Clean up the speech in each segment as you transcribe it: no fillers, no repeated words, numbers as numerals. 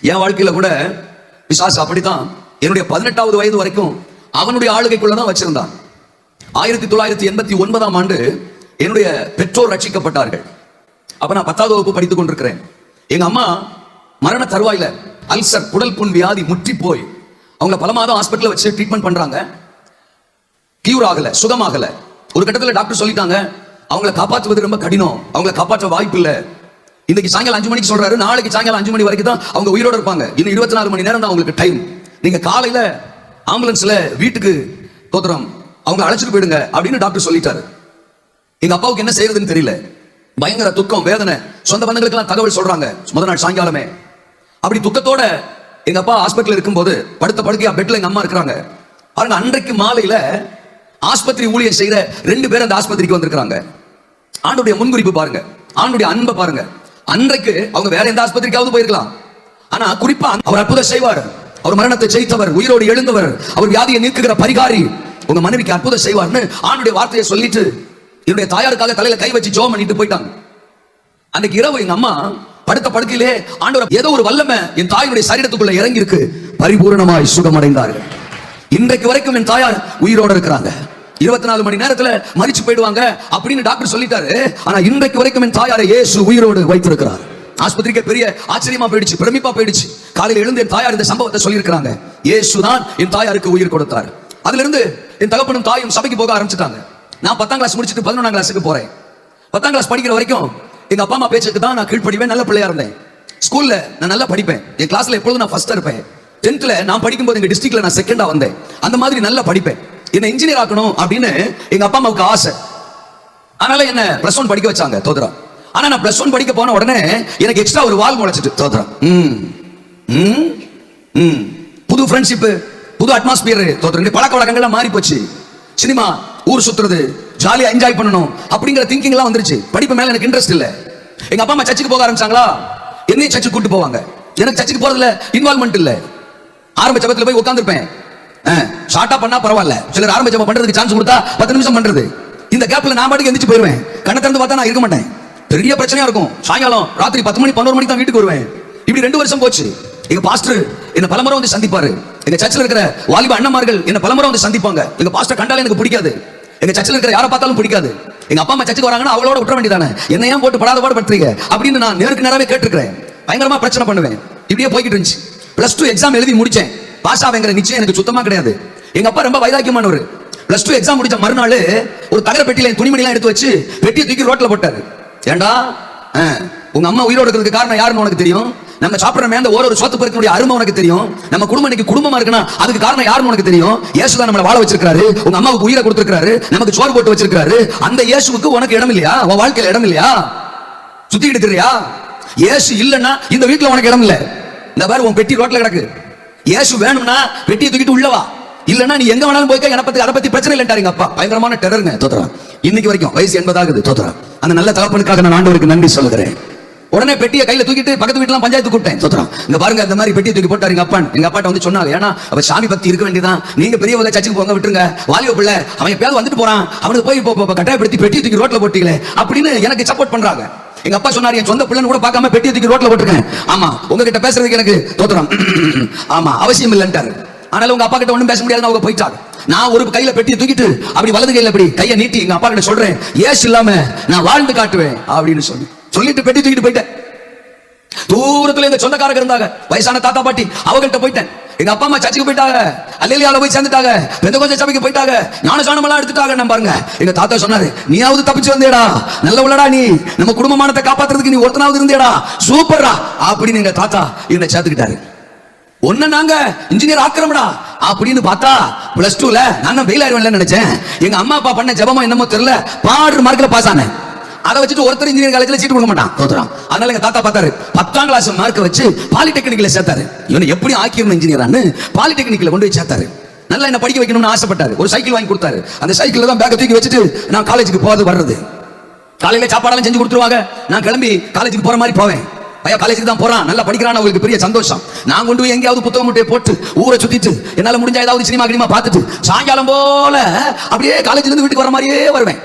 என் வாழ்க்கையில கூட பிசாசு அப்படித்தான் என்னுடைய 18வது வயது வரைக்கும் அவனுடைய ஆளுகைக்குள்ளதான் வச்சிருந்தான். 1989ஆம் ஆண்டு என்னுடைய பெற்றோர் ரட்சிக்கப்பட்டார்கள். அப்ப நான் 10வது வகுப்பு படித்துக் கொண்டிருக்கிறேன். எங்க அம்மா மரண தருவாயில அல்சர் குடல் புண் வியாதி முற்றி போய் அவங்கள பல மாதம் ஹாஸ்பிட்டல் வச்சு ட்ரீட்மெண்ட் பண்றாங்க. கியூர் ஆகல, சுகமாகல. ஒரு கட்டத்தில் டாக்டர் சொல்லிட்டாங்க, அவங்கள காப்பாற்றுவது ரொம்ப கடினம், அவங்கள காப்பாற்ற வாய்ப்பு இல்லை. இன்னைக்கு சாயங்காலம் 5 மணிக்கு சொல்றாரு, நாளைக்கு சாயங்காலம் 5 மணி வரைக்கும் தான் அவங்க உயிரோட இருப்பாங்க. இன்னும் 24 மணி நேரம் தான் அவங்களுக்கு டைம். நீங்க காலையில ஆம்புலன்ஸ்ல வீட்டுக்கு தோத்திரம் அவங்க அழைச்சிட்டு போயிடுங்க அப்படின்னு டாக்டர் சொல்லிட்டாரு. எங்க அப்பாவுக்கு என்ன செய்யறதுன்னு தெரியல. பயங்கர துக்கம், வேதனை. சொந்த பந்தங்களுக்கு எல்லாம் தகவல் சொல்றாங்க முதல் நாள் சாயங்காலமே. அப்படி துக்கத்தோட எங்க அப்பா ஹாஸ்பிட்டல் இருக்கும்போது படுத்த படுக்கையா பெட்ல எங்க அம்மா இருக்கிறாங்க. பாருங்க, அன்றைக்கு மாலையில ஆஸ்பத்திரி ஊழியர் செய்யற 2 பேர் அந்த ஆஸ்பத்திரிக்கு வந்திருக்காங்க. ஆண்டுடைய முன்குறிப்பு பாருங்க, ஆண்டுடைய அன்பை பாருங்க. அன்றைக்கு அவங்க வேற எந்த ஆஸ்பத்திரிக்காவது போயிருக்கலாம், ஆனா குறிப்பா அவர் அற்புதம் செய்வார், அவர் மரணத்தை ஜெயித்தவர், உயிரோடு எழுந்தவர், அவர் வியாதியை நீக்குகிற பரிகாரி, உங்க மனைவிக்கு அற்புதம் செய்வார்னு ஆண்டுடைய வார்த்தையை சொல்லிட்டு என்னுடைய தாயாருக்காக தலையில கை வச்சு ஜெபம் பண்ணிட்டு போயிட்டாங்க. அன்னைக்கு இரவு எங்க அம்மா படுத்த படுக்கையிலே ஆண்டவர் ஏதோ ஒரு வல்லமை என் தாயினுடைய சரீரத்துக்குள்ள இறங்கி இருக்கு, பரிபூரணமாய் சுகமடைந்தார்கள். இன்றைக்கு வரைக்கும் என் தாயார் உயிரோடு இருக்கிறாங்க. 24 மணி நேரத்துல மரிச்சு போயிடுவாங்க அப்படின்னு டாக்டர் சொல்லிட்டாரு. ஆனா இன்றைக்கு வரைக்கும் என் தாயாரை இயேசு உயிரோடு வைத்திருக்கிறார். ஆஸ்பத்திரிக்கு பெரிய ஆச்சரியமா போயிடுச்சு, பிரமிப்பா போயிடுச்சு. காலையில எழுந்து என் தாயார் இந்த சம்பவத்தை சொல்லியிருக்கிறாங்க. இயேசு தான் என் தாயாருக்கு உயிர் கொடுத்தார். அதுல இருந்து என் தகப்பனும் தாயும் சபைக்கு போக ஆரம்பிச்சுட்டாங்க. நான் 10ஆம் கிளாஸ் முடிச்சுட்டு 11ஆம் கிளாஸுக்கு போறேன். 10ஆம் கிளாஸ் படிக்கிற வரைக்கும் எங்க அப்பா அம்மா பேச்சுக்கு தான் நான் கீழ்ப்படிவேன், நல்ல பிள்ளையா இருந்தேன். ஸ்கூல்ல நான் நல்லா படிப்பேன், என் கிளாஸ்ல எப்பொழுதும் நான் ஃபர்ஸ்டா இருப்பேன். 10th நான் படிக்கும்போது எங்க டிஸ்ட்ரிக்ட்ல நான் செகண்டா வந்தேன். அந்த மாதிரி நல்லா படிப்பேன். என்ன இன்ஜினியர் ஆக்கணும் அப்படின்னு எங்க அப்பா அம்மாவுக்கு ஆசை. அதனால என்ன +1 படிக்க வச்சாங்க தோத்ரா. ஆனா நான் +1 படிக்க போன உடனே எனக்கு எக்ஸ்ட்ரா ஒரு வால் முளைச்சிட்டு தோத்ரா. புது ஃப்ரெண்ட்ஷிப், புது அட்மாஸ்பியர் தோத்ரா. பழக்க வழக்கங்கள்லாம் மாறி போச்சு. சினிமா, ஊர் சுத்துறது, ஜாலியா என்ஜாய் பண்ணணும் அப்படிங்கிற திங்கிங் எல்லாம் வந்துருச்சு. படிப்பு மேல எனக்கு இன்ட்ரெஸ்ட் இல்ல. எங்க அப்பா அம்மா சர்ச்சுக்கு போக ஆரம்பிச்சாங்களா, என்னையும் சர்ச்சுக்கு கூட்டு போவாங்க. எனக்கு சர்ச்சுக்கு போறதுல இன்வால்வ்மெண்ட் இல்ல. ஆரம்ப ஜபத்துல போய் உட்கார்ந்துருப்பேன். ஷார்ட்டா பண்ணா பரவாயில்ல, சிலர் ஆரம்ப ஜபம் பண்றதுக்கு சான்ஸ் கொடுத்தா 10 நிமிஷம் பண்றது. இந்த கேப்ல நான் பாட்டுக்கு எந்திரிச்சு போயிருவேன். கண்ணை திறந்து பார்த்தா நான் இருக்க மாட்டேன். பெரிய பிரச்சனையா இருக்கும். சாயங்காலம் ராத்திரி 10 மணி 11 மணிக்கு தான் வீட்டுக்கு வருவேன். இப்படி 2 வருஷம் போச்சு. எங்க பாஸ்டர் என்ன பலமுறை வந்து சந்திப்பாரு. எங்க சர்ச்சில் இருக்கிற வாலிப அண்ணன்மார்கள் என்ன பலமுறை வந்து சந்திப்பாங்க. எங்க பாஸ்டர் கண்டாலே எனக்கு பிடிக்காது. எங்க சர்ச்சில் இருக்கிற யாரை பார்த்தாலும் பிடிக்காது. எங்க அப்பா அம்மா சர்ச்சுக்கு வராங்கன்னா அவளோட விட்டுற வேண்டியதானே, என்ன ஏன் போட்டு படாத பாடு படுத்துறீங்க அப்படின்னு நான் நேருக்கு நேராவே கேட்டிருக்கிறேன். பயங்கரமா பிரச்சனை பண்ணுவேன். இப்படியே போய்கிட்டு இருந்துச்சு. +2 எக்ஸாம் எழுதி முடிச்சேன். பாஸ் ஆவேங்கிற நிச்சயம் எனக்கு சுத்தமா கிடையாது. எங்க அப்பா ரொம்ப வைராக்கியமானவர். +2 எக்ஸாம் முடிச்ச மறுநாள் ஒரு தகர பெட்டியில துணிமணி எல்லாம் எடுத்து வச்சு பெட்டியை தூக்கி ரோட்ல போட்டாரு. ஏண்டா, உங்க அம்மா உயிரோடு இருக்கிறதுக்கு காரணம் யாருன்னு உனக்கு தெரியும். நம்ம சாப்பிடுற அந்த ஒரு சோத்து பருக்கனுடைய அருமை உனக்கு தெரியும். நம்ம குடும்பம் இன்னைக்கு குடும்பமா இருக்குன்னா அதுக்கு காரணம் யாருன்னு உனக்கு தெரியும். இயேசுதான் நம்மளை வாழ வச்சிருக்காரு, உங்க அம்மாவுக்கு உயிரை கொடுத்திருக்காரு, நமக்கு சோறு போட்டு வச்சிருக்காரு. அந்த இயேசுவுக்கு உனக்கு இடம் இல்லையா? உன் வாழ்க்கையில இடம் இல்லையா? சுத்திக்கிட்டு இருக்கிறியா? இயேசு இல்லைன்னா இந்த வீட்டுல உனக்கு இடம் இல்ல. இந்த பாரு, உன் பெட்டி ரோட்ல கிடக்கு. இயேசு வேணும்னா பெட்டியை தூக்கிட்டு உள்ளவா, இல்லன்னா நீ எங்க வேணாலும் போய்க்க, அதை பத்தி பிரச்சனை இல்லைன்றாங்க அப்பா. பயங்கரமான டெரருங்க தோத்ரா. இன்னைக்கு வரைக்கும் வயசு 80 ஆகுது தோத்ரா. அந்த நல்ல தகப்பனுக்காக நான் ஆண்டவருக்கு நன்றி சொல்லுகிறேன். உடனே பெட்டியை கையில தூக்கிட்டு பக்கத்து வீட்டுல பஞ்சாயத்து கூப்பிட்டேன் தோத்ரா. இங்க பாருங்க, இந்த மாதிரி பெட்டியை தூக்கி போட்டாரு எங்க அப்பா. எங்க அப்பாட்ட வந்து சொன்னாங்க, ஏன்னா அவ சாமி பக்தி இருக்க வேண்டியதான், நீங்க பெரியவங்க சர்ச்சுக்கு போங்க, விட்டுருங்க. வாலிப பிள்ளை அவன் எப்பயாவது வந்துட்டு போறான், அவனுக்கு போய் கட்டாயப்படுத்தி பெட்டியை தூக்கி ரோட்ல போட்டீங்களே அப்படின்னு எனக்கு சப்போர்ட் பண்றாங்க. எங்க அப்பா சொன்னாரு, என் சொந்த பிள்ளைன்னு கூட பார்க்காம பெட்டியை தூக்கி ரோட்ல போட்டுருக்கேன். ஆமா, உங்ககிட்ட பேசுறதுக்கு எனக்கு தோத்துறோம், ஆமா அவசியம் இல்லைன்ட்டாரு. ஆனாலும் உங்க அப்பா கிட்ட ஒண்ணும் பேச முடியாது, அவங்க போயிட்டாங்க. நான் ஒரு கையில பெட்டியை தூக்கிட்டு அப்படி வலது கையில அப்படி கையை நீட்டி எங்க அப்பா கிட்ட சொல்றேன், ஏசு இல்லாம நான் வாழ்ந்து காட்டுவேன் அப்படின்னு சொல்லிட்டு பெட்டி தூக்கிட்டு போயிட்டேன். தூரத்துல எங்க சொந்தக்காரங்க இருந்தாங்க, வயசான தாத்தா பாட்டி, அவங்கள்ட்ட போயிட்டேன். எங்க அப்பா அம்மா சர்ச்சுக்கு போயிட்டாங்க, அல்லேலியால போய் சேர்ந்துட்டாங்க, பெந்தகோஸ்தே சபைக்கு போயிட்டாங்க, ஞானஸ்நானம் எல்லாம் எடுத்துட்டாங்க. நம்ம பாருங்க, எங்க தாத்தா சொன்னாரு, நீயாவது தப்பிச்சு வந்தேடா, நல்ல உள்ளடா, நீ நம்ம குடும்பமானத்தை காப்பாத்துறதுக்கு நீ ஒருத்தனாவது இருந்தேடா, சூப்பர்ரா அப்படின்னு எங்க தாத்தா என்னை சேர்த்துக்கிட்டாரு. ஒன்னு நாங்க இன்ஜினியர் ஆக்கிரமடா அப்படின்னு பார்த்தா +2ல நான் ஃபெயில் ஆயிடுவேன் நினைச்சேன். எங்க அம்மா அப்பா பண்ண ஜபமா என்னமோ தெரியல, பாடு மார்க்ல பாஸ் ஆனேன். அதை வச்சுட்டு ஒருத்தர் இன்ஜினியர் காலேஜ்ல சீட் கொடுக்க மாட்டான் தோத்துறான். அதனால எங்க தாத்தா பார்த்தாரு, 10ஆம் கிளாஸ் மார்க்க வச்சு பாலிடெக்னிக்ல சேர்த்தாரு. இவனை எப்படி ஆக்கிரணும் இன்ஜினியரான்னு பாலிடெக்னிக்ல கொண்டு போய் சேர்த்தாரு. நல்லா என்ன படிக்க வைக்கணும்னு ஆசைப்பட்டாரு. ஒரு சைக்கிள் வாங்கி கொடுத்தாரு. அந்த சைக்கிள்ல தான் பேக்கை தூக்கி வச்சுட்டு நான் காலேஜுக்கு போறது வர்றது. காலையில சாப்பாடெல்லாம் செஞ்சு கொடுத்துருவாங்க. நான் கிளம்பி காலேஜுக்கு போற மாதிரி போவேன். பையன் காலேஜுக்கு தான் போறான், நல்லா படிக்கிறான், அவங்களுக்கு பெரிய சந்தோஷம். நான் கொண்டு போய் எங்கேயாவது புத்தகம் முட்டையை போட்டு ஊரை சுத்திட்டு என்னால முடிஞ்ச ஏதாவது சினிமா கினிமா பார்த்துட்டு சாயங்காலம் போல அப்படியே காலேஜ்ல இருந்து வீட்டுக்கு வர மாதிரியே வருவேன்.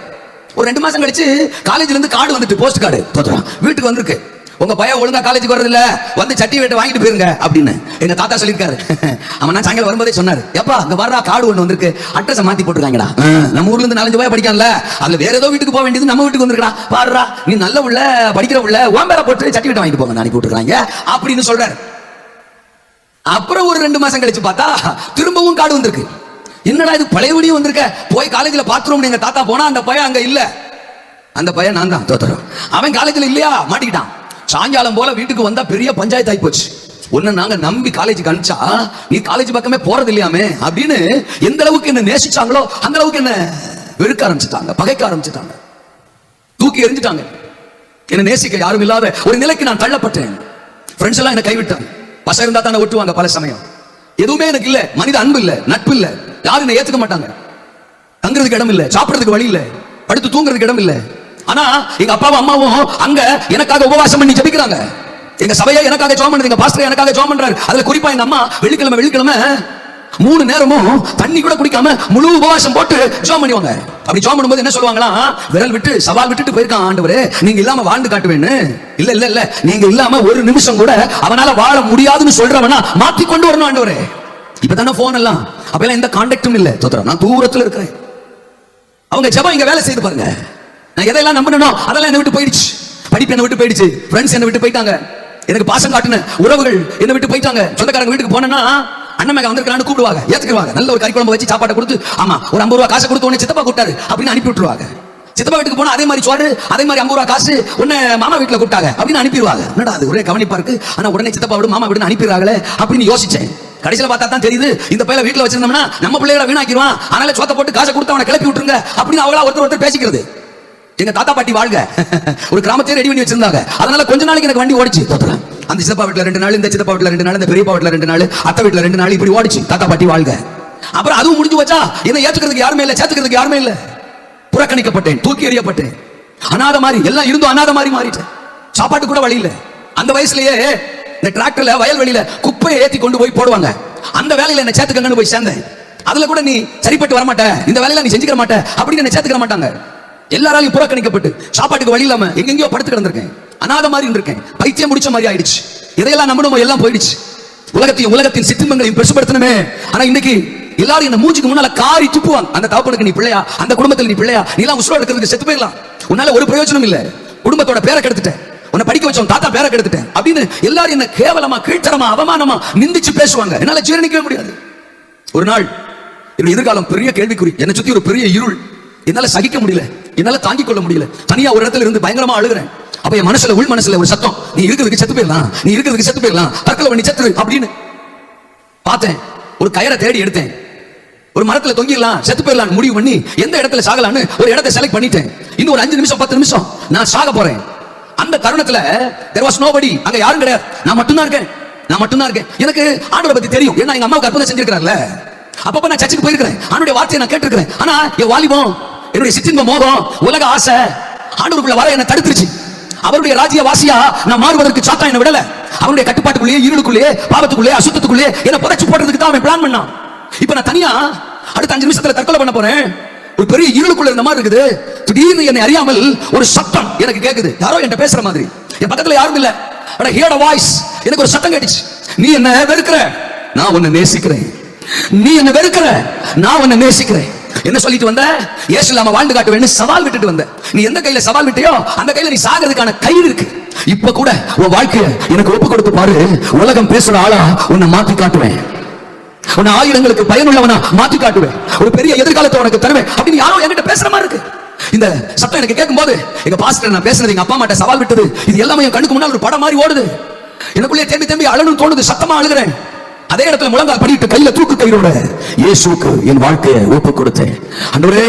ஒரு 2 மாசம் கழிச்சு காலேஜ்ல இருந்து கார்டு வந்துட்டு, போஸ்ட் கார்டு தோத்துறான் வீட்டுக்கு வந்திருக்கு. உங்க பையன் ஒழுங்கா காலேஜுக்கு வரது இல்ல, வந்து சட்டி வெட்டு வாங்கிட்டு போயிருங்க அப்படின்னு எங்க தாத்தா சொல்லியிருக்காரு. அவன் நான் சாயங்காலம் வரும்போதே சொன்னாரு, எப்பா அங்க வர்றா கார்டு ஒண்ணு வந்திருக்கு, அட்ரஸ் மாத்தி போட்டுருக்காங்கடா. நம்ம ஊர்ல இருந்து 4 பையன் படிக்கல, அதுல வேற ஏதோ வீட்டுக்கு போக வேண்டியது நம்ம வீட்டுக்கு வந்திருக்கா, பாடுறா நீ நல்ல உள்ள படிக்கிற உள்ள ஓம்பேர போட்டு சட்டி வெட்டு வாங்கிட்டு போங்க அனுப்பி விட்டுருக்காங்க அப்படின்னு சொல்றாரு. அப்புறம் ஒரு 2 மாசம் கழிச்சு பார்த்தா திரும்பவும் கார்டு வந்திருக்கு. என்னடா இது பழையபடியும் வந்திருக்க, போய் காலேஜ்ல பாத்துறோம் எங்க தாத்தா போனா அந்த பையன் அங்க இல்ல. அந்த பையன் நான் தான் தோத்துறோம். அவன் காலேஜ்ல இல்லையா, மாட்டிக்கிட்டான். சாயங்காலம் போல வீட்டுக்கு வந்தா பெரிய பஞ்சாயத்து ஆகி போச்சு. ஒன்னு நாங்க நம்பி காலேஜுக்கு அனுப்பிச்சா நீ காலேஜ் பக்கமே போறது இல்லையாமே அப்படின்னு எந்த அளவுக்கு என்ன நேசிச்சாங்களோ அந்த அளவுக்கு என்ன வெறுக்க ஆரம்பிச்சுட்டாங்க, பகைக்க ஆரம்பிச்சுட்டாங்க, தூக்கி எறிஞ்சிட்டாங்க. என்ன நேசிக்க யாரும் இல்லாத ஒரு நிலைக்கு நான் தள்ளப்பட்டேன். ஃப்ரெண்ட்ஸ் எல்லாம் என்ன கைவிட்டாங்க. பசங்க இருந்தா தானே ஒட்டுவாங்க, பல சமயம் எதுவுமே எனக்கு இல்ல, மனித அன்பு இல்ல, நட்பு இல்ல, யாரும் என்ன ஏத்துக்க மாட்டாங்க. தங்குறதுக்கு இடம் இல்ல, சாப்பிடறதுக்கு வழி இல்ல, படுத்து தூங்குறதுக்கு இடம் இல்ல. ஆனா எங்க அப்பாவும் அம்மாவும் அங்க எனக்காக உபவாசம் பண்ணி ஜெபிக்கிறாங்க. எங்க சபையை எனக்காக ஜெபம் பண்ணுது, எங்க பாஸ்டர் எனக்காக ஜெபம் பண்றாரு. அதுல குறிப்பா எங்க அம்மா வெள்ளிக்கிழமை 3 நேரமும் தண்ணி கூட குடிக்காம முழு உபவாசம் போட்டு ஜெபம் பண்ணுவாங்க. அப்படி ஜெபம் பண்ணும்போது என்ன சொல்லுவாங்களா, விரல் விட்டு சவால் விட்டுட்டு போயிருக்கான் ஆண்டவரே, நீங்க இல்லாம வாழ்ந்து காட்டுவேன்னு. இல்ல இல்ல இல்ல, நீங்க இல்லாம ஒரு நிமிஷம் கூட அவனால வாழ முடியாதுன்னு சொல்றவனா மாத்தி கொண்டு வரணும் ஆண்டவரே. இப்பதானே போன் எல்லாம், அப்பெல்லாம் எந்த கான்டாக்டும் இல்ல, தோத்திரம் நான் தூரத்துல இருக்கிறேன். அவங்க ஜெபம் இங்க வேலை செய்து பாருங்க. நான் எதையெல்லாம் நம்பணும் அதெல்லாம் என்ன விட்டு போயிடுச்சு. படிப்பு என்ன விட்டு போயிடுச்சு, ஃப்ரெண்ட்ஸ் என்ன விட்டு போயிட்டாங்க, எனக்கு பாசம் காட்டின உறவுகள் என்ன விட்டு போயிட்டாங்க. சொந்தக்காரங்க வீட்டுக்கு போனேன்னா அண்ணன் மகன் வந்திருக்கான்னு கூப்பிடுவாங்க, ஏத்துக்குவாங்க. நல்ல ஒரு கறி குழம்பு வச்சு சாப்பாட்டை கொடுத்து, ஆமா ஒரு 50 ரூபா காசை கொடுத்து உடனே சித்தப்பா கூப்பிட்டாரு அப்படின்னு அனுப்பி விட்டுருவாங்க. சித்தப்பா வீட்டுக்கு போனா அதே மாதிரி சோறு, அதே மாதிரி 50 ரூபா காசு உடனே மாமா வீட்டுல கூப்பிட்டாங்க அப்படின்னு அனுப்பிடுவாங்க. என்னடா அது ஒரே கவனிப்பா இருக்கு, ஆனா உடனே சித்தப்பா விடு மாமா விடுன்னு அனுப்பிடுறாங்களே அப்படின்னு யோசிச்சேன். கடைசியில பார்த்தா தான் தெரியுது, இந்த பையல வீட்டுல வச்சிருந்தோம்னா நம்ம பிள்ளைகளை வீணாக்கிடுவான், அதனால சோத்த போட்டு காசை கொடுத்து அவனை கிளப்பி விட்டுருங்க அப்படின்னு அவங்களா ஒருத்தர் பேசிக்கிறது. எங்க தாத்தா பாட்டி வாழ்க ஒரு கிராமத்தையே ரெடி பண்ணி வச்சிருந்தாங்க. அதனால கொஞ்ச நாளைக்கு எனக்கு வண்டி ஓடிச்சு. அந்த சித்தப்பா வீட்டுல 2 நாள், இந்த சித்தப்பா வீட்டுல 2 நாள், இந்த பெரியப்பா வீட்டுல 2 நாள், அத்தை வீட்டுல 2 நாள், இப்படி ஓடிச்சு தாத்தா பாட்டி வாழ்க. அப்புறம் அதுவும் முடிஞ்சு வச்சா என்ன ஏத்துக்கிறதுக்கு யாருமே இல்ல, சேர்த்துக்கிறதுக்கு யாருமே இல்ல. புறக்கணிக்கப்பட்டேன், தூக்கி எறியப்பட்டேன், அநாத மாதிரி எல்லாம் இருந்தும் அநாத மாதிரி மாறிட்டேன். சாப்பாட்டு கூட வழி இல்ல. அந்த வயசுலயே இந்த டிராக்டர்ல வயல்வெளியில குப்பையை ஏத்தி கொண்டு போய் போடுவாங்க. அந்த வேலையில என்ன சேர்த்துக்கங்கன்னு போய் சேர்ந்தேன். அதுல கூட நீ சரிப்பட்டு வர மாட்ட, இந்த வேலையில நீ செஞ்சுக்க மாட்ட அப்படின்னு என்ன சேர்த்துக்க மாட்டாங்க. எல்லாராலையும் புறக்கணிக்கப்பட்டு சாப்பாட்டுக்கு வழி இல்லாம எங்கெங்கயோ படுத்து கிடந்திருக்கேன், அநாத மாதிரி இருக்கேன், பைத்தியம் முடிச்ச மாதிரி ஆயிடுச்சு. எதையெல்லாம் நம்பணுமோ எல்லாம் போயிடுச்சு. உலகத்தின் சிற்றின்பங்களையும் பெருசுபடுத்தணுமே. ஆனா இன்னைக்கு எல்லாரும் இந்த மூஞ்சிக்கு முன்னால காரி துப்புவாங்க. அந்த தகப்பனுக்கு நீ பிள்ளையா, அந்த குடும்பத்தில் நீ பிள்ளையா, நீ எல்லாம் உசுரோட இருக்கிறதுக்கு செத்து போயிடலாம், உன்னால ஒரு பிரயோஜனம் இல்ல, குடும்பத்தோட பேரை கெடுத்துட்டேன், உன்னை படிக்க வச்சவன் தாத்தா பேரை கெடுத்துட்டேன் அப்படின்னு எல்லாரும் என்ன கேவலமா கீழ்த்தரமா அவமானமா நிந்திச்சு பேசுவாங்க. என்னால ஜீரணிக்கவே முடியாது. ஒரு நாள் என்னுடைய எதிர்காலம் பெரிய கேள்விக்குறி, என்னை சுத்தி ஒரு பெரிய இருள், என்னால சகிக்க முடியல, என்னால தாங்கிக் கொள்ள முடியல. தனியா ஒரு இடத்துல இருந்து பயங்கரமா அழுகிறேன். அப்ப என் மனசுல உள் மனசுல ஒரு சத்தம், நீ இருக்கிறதுக்கு செத்து போயிடலாம், நீ இருக்கிறதுக்கு செத்து போயிடலாம், தற்கொலை பண்ணி செத்துரு அப்படின்னு பார்த்தேன். ஒரு கயரை தேடி எடுத்தேன், ஒரு மரத்துல தொங்கிடலாம் செத்து போயிடலாம் முடிவு பண்ணி எந்த இடத்துல சாகலான்னு ஒரு இடத்தை செலக்ட் பண்ணிட்டேன். இன்னும் ஒரு 5 நிமிஷம் 10 நிமிஷம் நான் சாக போறேன். அந்த தருணத்துல there was nobody, அங்க யாரும் கிடையாது, நான் மட்டும்தான் இருக்கேன். எனக்கு ஆண்டவரை பத்தி தெரியும், ஏன்னா எங்க அம்மாவுக்கு அற்புதம் செஞ்சிருக்கிறார்ல. அப்பப்ப நான் சர்ச்சுக்கு போயிருக்கிறேன், ஆண்டவருடைய வார்த்தையை நான் கேட்டிருக்கிறேன். ஆனா என் வாலிபம், என்னுடைய சிற்றின்ப மோகம், உலக ஆசை ஆண்டவருக்குள்ள வர என்ன தடுத்துருச்சு. அவருடைய ராஜ்ய வாசியா நான் மாறுவதற்கு சாத்தான் என்ன விடல. அவருடைய கட்டுப்பாட்டுக்குள்ளேயே, இருளுக்குள்ளேயே, பாவத்துக்குள்ளே, அசுத்தத்துக்குள்ளே என்ன புதைச்சு போடுறதுக்கு தான் அவன் பிளான் பண்ணான். இப்ப நான் தனியா அடுத்த 5 நிமிஷத்துல தற்கொலை பண்ண போறேன். ஒரு பெரிய இருளுக்குள்ள இருந்த மாதிரி இருக்குது. திடீர்னு என்னை அறியாமல் ஒரு சத்தம் எனக்கு கேக்குது, யாரோ என்கிட்ட பேசுற மாதிரி. என் பக்கத்துல யாரும் இல்ல, but I heard a voice. எனக்கு ஒரு சத்தம் கேட்டுச்சு, நீ என்ன வெறுக்கிற, நான் உன்னை நேசிக்கிறேன். நீ என்ன வெறுக்கிற, நான் உன்னை நேசிக்கிறேன். என்ன சொல்லிட்டு வந்த, இயேசு இல்லாம வாழ்ந்து காட்டுவேன்னு சவால் விட்டுட்டு வந்த. நீ எந்த கையில சவால் விட்டியோ அந்த கையில நீ சாகிறதுக்கான கயிறு இருக்கு. இப்ப கூட உன் வாழ்க்கையை எனக்கு ஒப்பு கொடுத்து பாரு, உலகம் பேசுற ஆளா உன்னை மாத்தி காட்டுவேன், உன்னை ஆயிரங்களுக்கு பயனுள்ளவனா மாத்தி காட்டுவேன், ஒரு பெரிய எதிர்காலத்தை உனக்கு தருவேன் அப்படின்னு யாரோ என்கிட்ட பேசுற மாதிரி இருக்கு. இந்த சத்தம் எனக்கு கேட்கும் போது எங்க பாஸ்டர் நான் பேசுனது, எங்க அப்பா அம்மாட்ட சவால் விட்டது, இது எல்லாமே என் கண்ணுக்கு முன்னால் ஒரு படம் மாதிரி ஓடுது. எனக்குள்ளே தேம்பி அழணும் தோணுது, சத்தமா அழுகிறேன். அதே இடத்துல முழங்கால் படிட்டு கையில தூக்கு கயிறோட இயேசுவுக்கு என் வாழ்க்கையை ஒப்பு கொடுத்தேன். ஆண்டவரே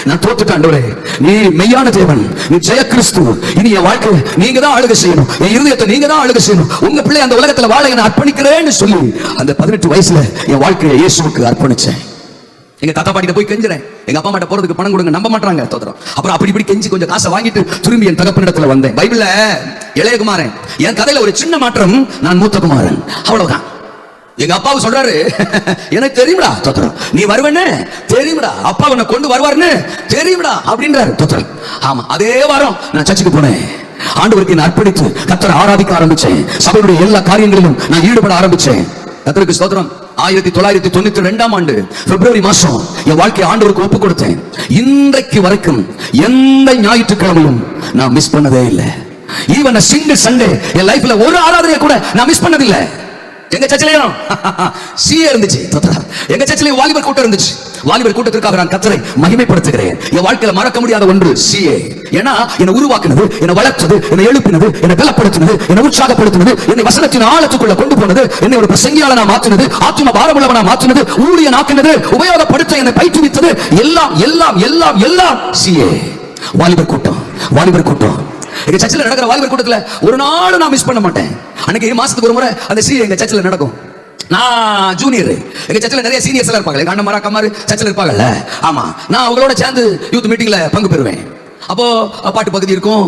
நான் தோத்துட்டேன், ஆண்டவரே நீ மெய்யான தேவன், நீ ஜெய கிறிஸ்து, இனி என் வாழ்க்கை நீங்க தான் ஆளுகை செய்யணும், என் இருதயத்தை நீங்க தான் ஆளுகை செய்யணும், உங்க பிள்ளை அந்த உலகத்துல வாழ என்ன அர்ப்பணிக்கிறேன்னு சொல்லி அந்த 18 வயசுல என் வாழ்க்கையை இயேசுவுக்கு அர்ப்பணிச்சேன். எங்க தாத்தா பாட்டிட்ட போய் கெஞ்சுறேன், எங்க அப்பா மாட்ட போறதுக்கு பணம் கொடுங்க, நம்ப மாட்டாங்க தோத்துறோம். அப்புறம் அப்படி இப்படி கெஞ்சி கொஞ்சம் காசை வாங்கிட்டு திரும்பி என் தகப்பனிடத்துல வந்தேன். பைபிள்ல இளையகுமாரன், என் கதையில ஒரு சின்ன மாற்றம், நான் மூத்த குமாரன், அவ்வளவுதான். எங்க அப்பாவு சொல்றாரு, எனக்கு தெரியும்டா தோத்திரம், நீ வருவன்னு தெரியும்டா, அப்பா உன்னை கொண்டு வருவாருன்னு தெரியும்டா அப்படின்றாரு தோத்திரம். ஆமா, அதே வாரம் நான் சர்ச்சுக்கு போனேன். ஆண்டவருக்கு நான் அர்ப்பணித்து கர்த்தரை ஆராதிக்க ஆரம்பிச்சேன். சபையுடைய எல்லா காரியங்களிலும் நான் ஈடுபட ஆரம்பிச்சேன். கர்த்தருக்கு ஸ்தோத்திரம். 1992ஆம் ஆண்டு பிப்ரவரி மாசம் என் வாழ்க்கையை ஆண்டவருக்கு ஒப்பு கொடுத்தேன். இன்றைக்கு வரைக்கும் எந்த ஞாயிற்றுக்கிழமையும் நான் மிஸ் பண்ணதே இல்லை. ஈவன் சிங்கிள் சண்டே என் லைஃப்ல ஒரு ஆராதனையை கூட நான் மிஸ் பண்ணதில்லை. எங்க சர்ச்சிலையும் சிஏ இருந்துச்சு, எங்க சர்ச்சிலையும் வாலிபர் கூட்டம் இருந்துச்சு. வாலிபர் கூட்டத்திற்காக நான் கர்த்தரை மகிமைப்படுத்துகிறேன். என் வாழ்க்கையில மறக்க முடியாத ஒன்று சிஏ. ஏன்னா என்னை உருவாக்குனது, என்னை வளர்த்தது, என்னை எழுப்பினது, என்னை பலப்படுத்தினது, என்னை உற்சாகப்படுத்தினது, என்னை வசனத்தின் ஆழத்துக்குள்ள கொண்டு போனது, என்னை ஒரு பிரசங்கியாளனா மாற்றினது, ஆத்தும பாரமுள்ளவனா மாற்றினது, ஊழியனாக்கினது, உபயோகப்படுத்த என்னை பயிற்றுவித்தது, எல்லாம் எல்லாம் எல்லாம் எல்லாம் சிஏ. வாலிபர் கூட்டம், வாலிபர் கூட்டம். எங்க சர்ச்சில் நடக்கிற வாலிபர் கூட்டத்துல ஒரு நாள் நான் மிஸ் பண்ண மாட்டேன். அன்னைக்கு மாசத்துக்கு ஒரு முறை அந்த சிஏ எங்க சர்ச்சில் நடக்கும். நான் ஜூனியர், எங்க சர்ச்சில் நிறைய சீனியர்ஸ் எல்லாம் இருப்பாங்க, அண்ணன் அக்கமாரு சர்ச்சில் இருப்பாங்கல்ல. ஆமா, நான் அவங்களோட சேர்ந்து யூத் மீட்டிங்ல பங்கு பெறுவேன். அப்போ பாட்டு பகுதி இருக்கும்,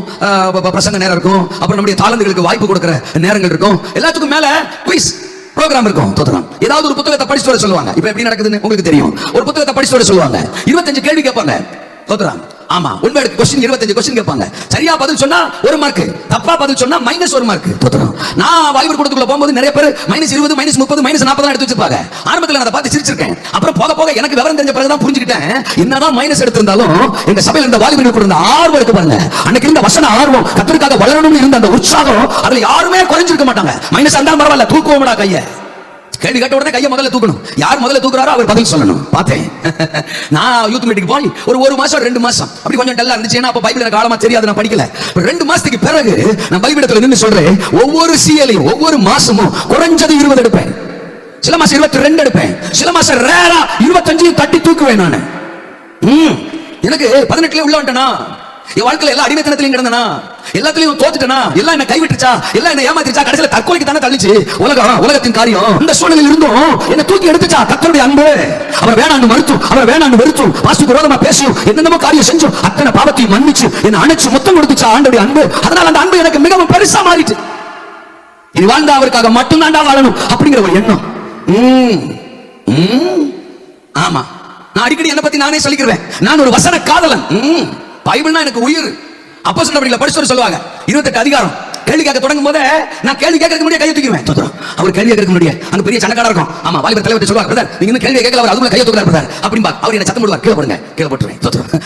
பிரசங்க நேரம் இருக்கும், அப்புறம் நம்முடைய தாளந்துகளுக்கு வாய்ப்பு கொடுக்கிற நேரங்கள் இருக்கும். எல்லாத்துக்கும் மேல குயிஸ் ப்ரோகிராம் இருக்கும். தோத்தரம் ஏதாவது ஒரு புத்தகத்தை படிச்சுட்டு வர சொல்லுவாங்க. இப்ப எப்படி நடக்குதுன்னு உங்களுக்கு தெரியும். ஒரு புத்தகத்தை படிச்சுட்டு வர சொல்லுவாங்க. 25 கேள்வி கேட்பாங்க. தோத்தரம் ஆமா, உண்மையோட क्वेश्चन 25 क्वेश्चन கேட்பாங்க. சரியா பதில் சொன்னா 1 மார்க், தப்பா பதில் சொன்னா -1 மார்க். தோத்தரம் நான் வாலிபர் கூட்டத்துக்குள்ள போகும்போது நிறைய பேர் -20 -30 -40 எடுத்து வச்சிருப்பாங்க. ஆரம்பத்துல நான் அதை பார்த்து சிரிச்சிருக்கேன். அப்புறம் போக போக எனக்கு விவரம் தெரிஞ்ச பிறகு தான் புரிஞ்சுக்கிட்டேன், என்னதான் மைனஸ் எடுத்திருந்தாலும் எங்க சபையில இருந்த வாலிபர்கள் கூட இருந்த ஆர்வம் இருக்கு பாருங்க. அன்னைக்கு இருந்த வசன ஆர்வம், கர்த்தருக்காக வளரணும்னு இருந்த அந்த உற்சாகம், அதுல யாருமே குறைஞ்சிருக்க மாட்டாங்க. மைனஸ் இருந்தாலும் பரவாயில்ல, தூக்குவோம்டா கையை. கேள்வி கேட்ட உடனே கையை முதல்ல தூக்கணும். யார் முதல்ல தூக்குறாரோ அவர் பதில் சொல்லணும். பார்த்தேன் நான் யூத் மீட்டிங் போய் ஒரு மாசம் 2 மாசம் அப்படி கொஞ்சம் டல்லா இருந்துச்சு. ஏன்னா அப்ப பைபிள் எனக்கு ஆழமா தெரியாது, நான் படிக்கல. 2 மாசத்துக்கு பிறகு நான் பைபிளத்துல நின்று சொல்றேன், ஒவ்வொரு சிஎலையும் ஒவ்வொரு மாசமும் குறைஞ்சது 20 எடுப்பேன். சில மாசம் 22 எடுப்பேன். சில மாசம் ரேரா 25 தட்டி தூக்குவேன். நான் எனக்கு 18 உள்ள வந்துட்டேனா, என் வாழ்க்கையில எல்லா அடிமைத்தனத்திலையும் கிடந்தனா, எல்லாத்துலயும் தோத்துட்டனா, எல்லாம் என்ன கைவிட்டுச்சா, எல்லாம் என்ன ஏமாத்திச்சா, கடைசியில தற்கொலைக்கு தானே தள்ளிச்சு உலகத்தின் காரியம். இந்த சூழ்நிலையில் இருந்தும் என்ன தூக்கி எடுத்துச்சா கர்த்தருடைய அன்பு. அவர் வேணான்னு மறுத்தும், அவர் வேணான்னு வெறுத்தும், வாஸ்துக்கு விரோதமா பேசியும், என்னென்னமோ காரியம் செஞ்சும் அத்தனை பாவத்தையும் மன்னிச்சு என்ன அணைச்சு முத்தம் கொடுத்துச்சா ஆண்டவருடைய அன்பு. அதனால அந்த அன்பு எனக்கு மிகவும் பெருசா மாறிட்டு, இது வாழ்ந்தா அவருக்காக மட்டும்தான்டா வாழணும் அப்படிங்கிற ஒரு எண்ணம். ஆமா, நான் அடிக்கடி என்ன பத்தி நானே சொல்லிக்கிறேன், நான் ஒரு வசன காதலன். பைபிள்னா எனக்கு உயிர். அப்போஸ்தலர் நடவடிக்கைகளை படிச்சு சொல்லுவாங்க, 28 அதிகாரம். கேள்வி கேட்க தொடங்கும் போது நான் கேள்வி கேட்கறதுக்கு முன்னாடியே கையை தூக்கிடுவேன். அவர் கேள்வி கேட்கறதுக்கு முன்னாடியே அங்க பெரிய சண்டை இருக்கும். ஆமா, வாலிபர் தலைவர் சொல்லுவாங்க, பிரதர் நீங்க இன்னும் கேள்வி கேட்கல, அவர் அதுக்குள்ள கையை தூக்குறாரு பிரதர் அப்படிம்பா. அவர் என்ன சத்தம் போடுவார், கீழே போடுங்க, கீழே போட்டுருவேன்.